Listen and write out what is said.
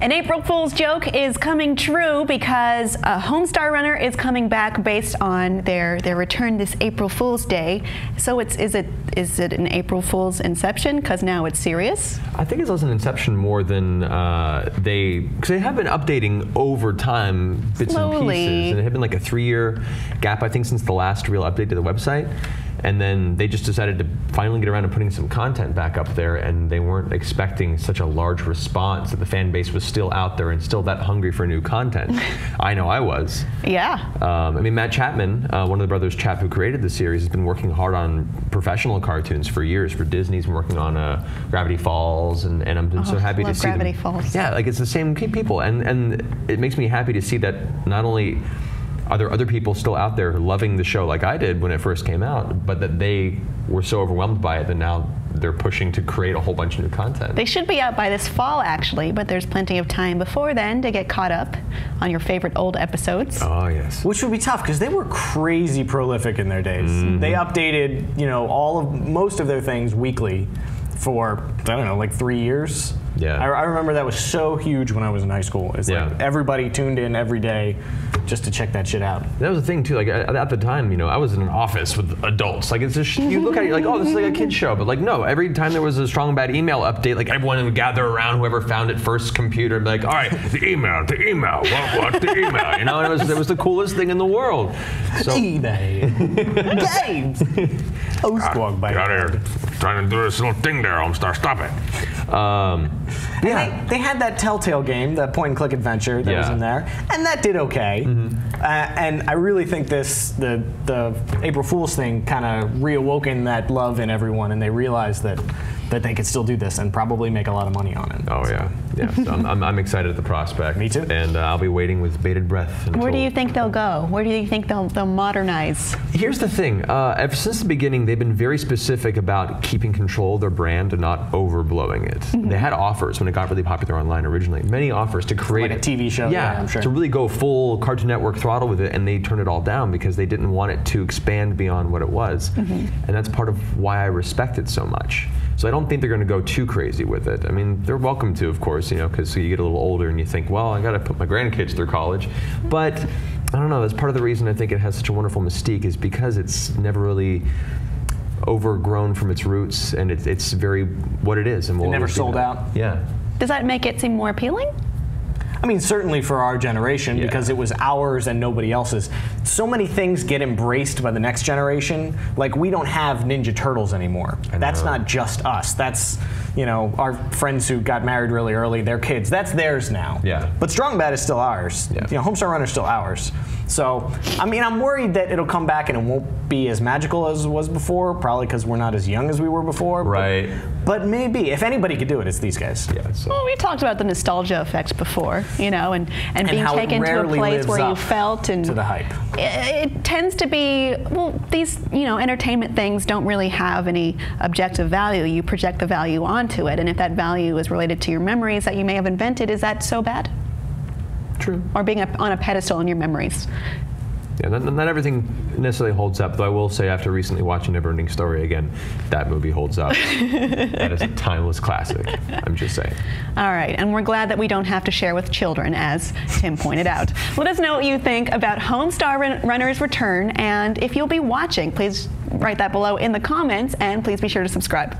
An April Fool's joke is coming true because Homestar Runner is coming back based on their return this April Fool's Day. So is it an April Fool's inception because now it's serious? I think it's less an inception more than because they have been updating over time bits and pieces, and it had been like a 3-year gap I think since the last real update to the website. And then they just decided to finally get around to putting some content back up there, and they weren't expecting such a large response, that the fan base was still out there and still that hungry for new content. I know I was. Yeah. I mean, Matt Chapman, one of the brothers Chap who created the series, has been working hard on professional cartoons for years. For Disney, he's been working on Gravity Falls, and I'm so happy to see Gravity Falls. Yeah, like it's the same people, and it makes me happy to see that not only are there other people still out there loving the show like I did when it first came out, but that they were so overwhelmed by it that now they're pushing to create a whole bunch of new content. They should be out by this fall, actually, but there's plenty of time before then to get caught up on your favorite old episodes. Oh, yes. Which would be tough, because they were crazy prolific in their days. Mm-hmm. They updated, most of their things weekly for, I don't know, like 3 years. Yeah. I remember that was so huge when I was in high school. It's like everybody tuned in every day just to check that shit out. That was the thing too. Like at the time, I was in an office with adults. Like it's just, you look at it, you're like, oh, this is like a kid's show. But like, no, every time there was a Strong Bad email update, like everyone would gather around, whoever found it first computer, and be like, all right, the email, what's the email? And it was the coolest thing in the world. So, eBay, games, Squawk by out here trying to do this little thing there, Homestar. Stop it. Yeah, they had that Telltale game, that point-and-click adventure that was in there, and that did okay. Mm-hmm. And I really think the April Fool's thing kind of reawoken that love in everyone, and they realized that they could still do this and probably make a lot of money on it. Oh yeah. So I'm excited at the prospect. Me too. And I'll be waiting with bated breath. Where do you think they'll go? Where do you think they'll modernize? Here's the thing. Ever since the beginning, they've been very specific about keeping control of their brand and not overblowing it. Mm-hmm. They had offers when it got really popular online originally. Many offers to create like a TV show. Yeah, I'm sure. To really go full Cartoon Network throttle with it, and they turned it all down because they didn't want it to expand beyond what it was. Mm-hmm. And that's part of why I respect it so much. So I don't think they're going to go too crazy with it. I mean, they're welcome to, of course, because you get a little older and you think, well, I got to put my grandkids through college. But I don't know. That's part of the reason I think it has such a wonderful mystique, is because it's never really overgrown from its roots, and it's very what it is. And it never sold out. Yeah. Does that make it seem more appealing? I mean, certainly for our generation, because it was ours and nobody else's. So many things get embraced by the next generation. Like, we don't have Ninja Turtles anymore. That's not just us. That's, our friends who got married really early, their kids. That's theirs now. Yeah. But Strong Bad is still ours. Yeah. Homestar Runner is still ours. So, I mean, I'm worried that it'll come back and it won't be as magical as it was before, probably because we're not as young as we were before. Right. But maybe. If anybody could do it, it's these guys. Yeah. So. Well, we talked about the nostalgia effect before, and being taken to a place where you felt and to the hype. It tends to be, well, these entertainment things don't really have any objective value. You project the value onto it, and if that value is related to your memories that you may have invented, is that so bad? True. Or being on a pedestal in your memories. Yeah, not everything necessarily holds up, though I will say after recently watching Neverending Story again, that movie holds up. That is a timeless classic, I'm just saying. All right, and we're glad that we don't have to share with children, as Tim pointed out. Let us know what you think about Homestar Runner's return, and if you'll be watching, please write that below in the comments, and please be sure to subscribe.